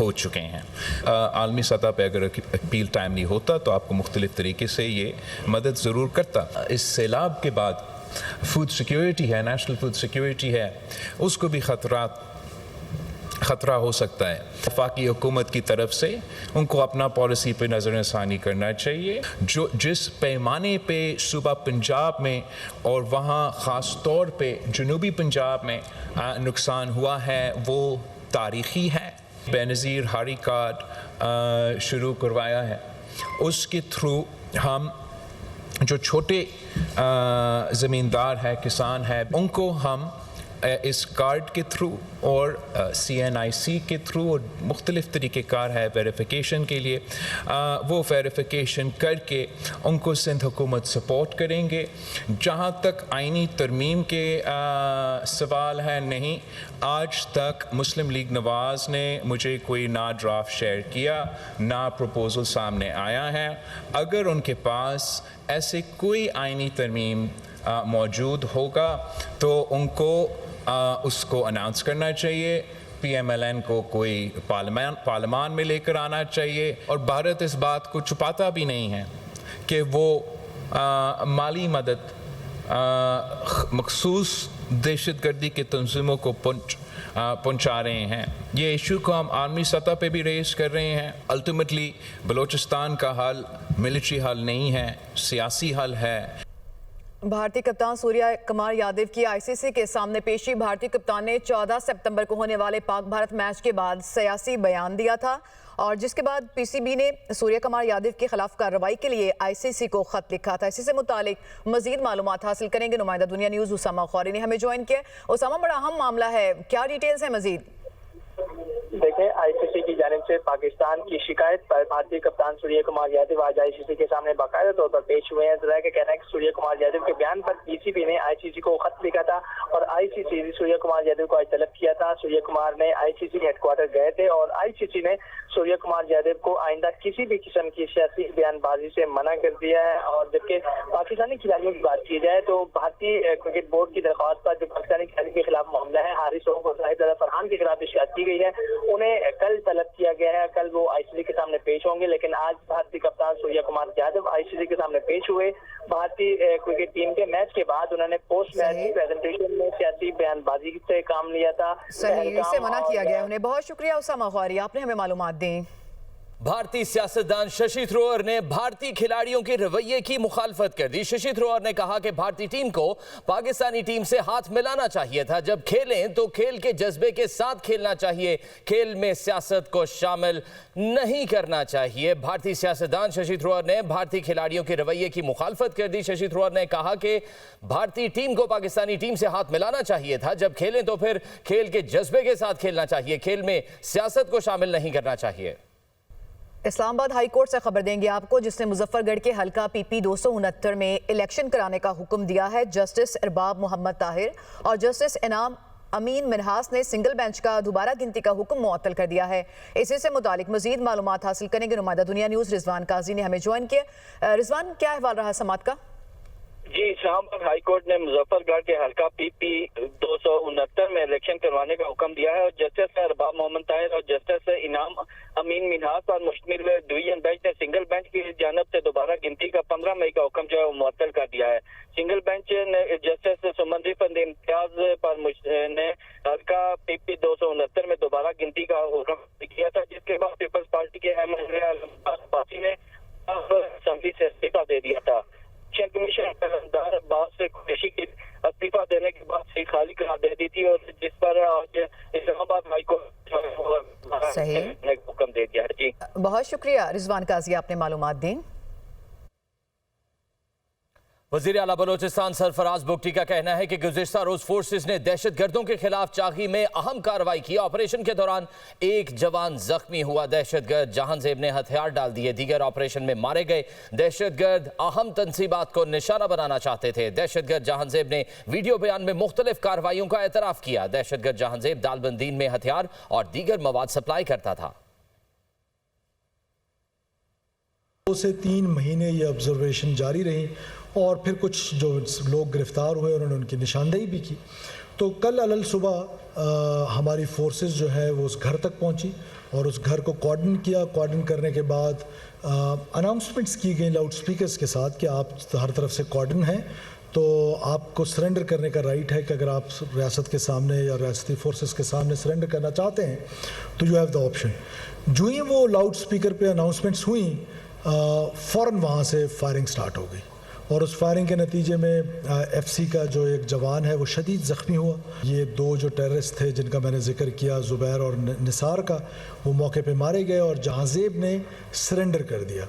ہو چکے ہیں. عالمی سطح پہ اگر اپیل ٹائملی ہوتا تو آپ کو مختلف طریقے سے یہ مدد ضرور کرتا. اس سیلاب کے بعد فوڈ سیکیورٹی ہے, نیشنل فوڈ سیکیورٹی ہے, اس کو بھی خطرہ ہو سکتا ہے. وفاقی حکومت کی طرف سے ان کو اپنا پالیسی پہ نظر ثانی کرنا چاہیے. جس پیمانے پہ صوبہ پنجاب میں اور وہاں خاص طور پہ جنوبی پنجاب میں نقصان ہوا ہے وہ تاریخی ہے. بے نظیر ہاری کارڈ شروع کروایا ہے, اس کے تھرو ہم جو چھوٹے زمیندار ہیں, کسان ہیں, ان کو ہم اس کارڈ کے تھرو اور CNIC کے تھرو اور مختلف طریقہ کار ہے ویریفیکیشن کے لیے, وہ ویریفیکیشن کر کے ان کو سندھ حکومت سپورٹ کریں گے. جہاں تک آئینی ترمیم کے سوال ہے, نہیں, آج تک مسلم لیگ نواز نے مجھے کوئی نہ ڈرافٹ شیئر کیا نہ پروپوزل سامنے آیا ہے. اگر ان کے پاس ایسے کوئی آئینی ترمیم موجود ہوگا تو ان کو اس کو اناؤنس کرنا چاہیے. PMLN کو کوئی پارلیمان میں لے کر آنا چاہیے. اور بھارت اس بات کو چھپاتا بھی نہیں ہے کہ وہ مالی مدد مخصوص دہشت گردی کے تنظیموں کو پہنچا رہے ہیں. یہ ایشو کو ہم عالمی سطح پہ بھی ریز کر رہے ہیں. الٹیمیٹلی بلوچستان کا حل ملٹری حل نہیں ہے, سیاسی حل ہے. بھارتی کپتان سوریہ کمار یادو کی ICC کے سامنے پیشی. بھارتی کپتان نے 14 سپتمبر کو ہونے والے پاک بھارت میچ کے بعد سیاسی بیان دیا تھا, اور جس کے بعد PCB نے سوریہ کمار یادو کے خلاف کارروائی کے لیے ICC کو خط لکھا تھا. اسی سے متعلق مزید معلومات حاصل کریں گے. نمائندہ دنیا نیوز اسامہ خوری نے ہمیں جوائن کیا. اسامہ, بڑا اہم معاملہ ہے, کیا ڈیٹیلز ہیں مزید؟ دیکھیں, ICC کی جانب سے پاکستان کی شکایت پر بھارتی کپتان سوریہ کمار یادو آج ICC کے سامنے باقاعدہ طور پر پیش ہوئے ہیں. ذرائع کا کہنا ہے کہ سوریہ کمار یادو کے بیان پر PCB نے ICC کو خط لکھا تھا اور ICC سوریہ کمار یادو کو آج طلب کیا تھا. سوریہ کمار نے ICC ہیڈ کوارٹر گئے تھے اور ICC نے سوریہ کمار یادو کو آئندہ کسی بھی قسم کی سیاسی بیان بازی سے منع کر دیا ہے. اور جبکہ پاکستانی کھلاڑیوں کی بات کی جائے تو بھارتی کرکٹ بورڈ کی درخواست پر جو پاکستانی کھلاڑیوں کے خلاف معاملہ ہے, حارث اوف اور زاہد رضا فرحان کے خلاف شکایت کی گئی ہے, انہیں کل طلب کیا گیا ہے. کل وہ ICC کے سامنے پیش ہوں گے, لیکن آج بھارتی کپتان سوریہ کمار یادو ICC کے سامنے پیش ہوئے. بھارتی کرکٹ ٹیم کے میچ کے بعد انہوں نے پوسٹ میچ پریزنٹیشن میں سیاسی بیان بازی سے کام لیا تھا. صحیح, اس سے منع کیا گیا انہیں. بہت شکریہ اسامہ خوری, آپ نے ہمیں معلومات دیں. بھارتی سیاستدان ششی تھرور نے بھارتی کھلاڑیوں کے رویے کی مخالفت کر دی. ششی تھرور نے کہا کہ بھارتی ٹیم کو پاکستانی ٹیم سے ہاتھ ملانا چاہیے تھا. جب کھیلیں تو کھیل کے جذبے کے ساتھ کھیلنا چاہیے, کھیل میں سیاست کو شامل نہیں کرنا چاہیے. بھارتی سیاستدان ششی تھرور نے بھارتی کھلاڑیوں کے رویے کی مخالفت کر دی. ششی تھرور نے کہا کہ بھارتی ٹیم کو پاکستانی ٹیم سے ہاتھ ملانا چاہیے تھا. جب کھیلیں تو پھر کھیل کے جذبے کے ساتھ کھیلنا چاہیے, کھیل میں سیاست کو شامل نہیں کرنا چاہیے. اسلام آباد ہائی کورٹ سے خبر دیں گے آپ کو, جس نے مظفر گڑھ کے حلقہ PP 269 میں الیکشن کرانے کا حکم دیا ہے. جسٹس ارباب محمد طاہر اور جسٹس انعام امین منہاس نے سنگل بینچ کا دوبارہ گنتی کا حکم معطل کر دیا ہے. اسی سے متعلق مزید معلومات حاصل کریں گے. نمائندہ دنیا نیوز رضوان قاضی نے ہمیں جوائن کیا. رضوان, کیا احوال رہا سماعت کا؟ جی, اسلام آباد ہائی کورٹ نے مظفر گڑھ کے حلقہ PP 269 میں الیکشن کروانے کا حکم دیا ہے اور جسٹس ارباب محمد طاہر اور جسٹس انعام امین منہاس پر مشتمل ڈویژن بینچ نے سنگل بینچ کی جانب سے دوبارہ گنتی کا 15 مئی کا حکم جو ہے وہ معطل کر دیا ہے. سنگل بینچ نے جسٹس سمندری امتیاز پر نے حلقہ PP 269 میں دوبارہ گنتی کا حکم کیا تھا, جس کے بعد پیپلز پارٹی کے احمد عباسی نے اسمبلی سے استعفیٰ دے دیا تھا. کمیشن عباس سے کوشش کی استعفیٰ دینے کے بعد سے خالی قرار دے دی تھی, اور جس پر آج اسلام آباد ہائی کورٹ نے حکم دے دیا ہے. جی, بہت شکریہ رضوان قاضی, آپ نے معلومات دیں. وزیر اعلیٰ بلوچستان سرفراز بگٹی کا کہنا ہے کہ گزشتہ روز فورسز نے دہشت گردوں کے خلاف چاغی میں اہم کارروائی کی. آپریشن کے دوران ایک جوان زخمی ہوا. دہشت گرد جہان زیب نے ہتھیار ڈال دیے. دیگر آپریشن میں مارے گئے دہشت گرد اہم تنصیبات کو نشانہ بنانا چاہتے تھے. دہشت گرد جہان زیب نے ویڈیو بیان میں مختلف کارروائیوں کا اعتراف کیا. دہشت گرد جہان زیب دالبندین میں ہتھیار اور دیگر مواد سپلائی کرتا تھا. 2 سے 3 مہینے یہ آبزرویشن جاری رہی اور پھر کچھ جو لوگ گرفتار ہوئے انہوں نے ان کی نشاندہی بھی کی. تو کل علل صبح ہماری فورسز جو ہے وہ اس گھر تک پہنچی اور اس گھر کو کارڈن کیا. کارڈن کرنے کے بعد اناؤنسمنٹس کی گئیں لاؤڈ سپیکرز کے ساتھ کہ آپ ہر طرف سے کارڈن ہیں تو آپ کو سرنڈر کرنے کا رائٹ ہے کہ اگر آپ ریاست کے سامنے یا ریاستی فورسز کے سامنے سرنڈر کرنا چاہتے ہیں تو یو ہیو دا آپشن. جو ہی وہ لاؤڈ سپیکر پہ اناؤنسمنٹس ہوئیں فوراً وہاں سے فائرنگ سٹارٹ ہو گئی اور اس فائرنگ کے نتیجے میں ایف سی کا جو ایک جوان ہے وہ شدید زخمی ہوا. یہ 2 جو ٹیررسٹ تھے جن کا میں نے ذکر کیا زبیر اور نثار کا وہ موقع پہ مارے گئے اور جہاں زیب نے سرنڈر کر دیا.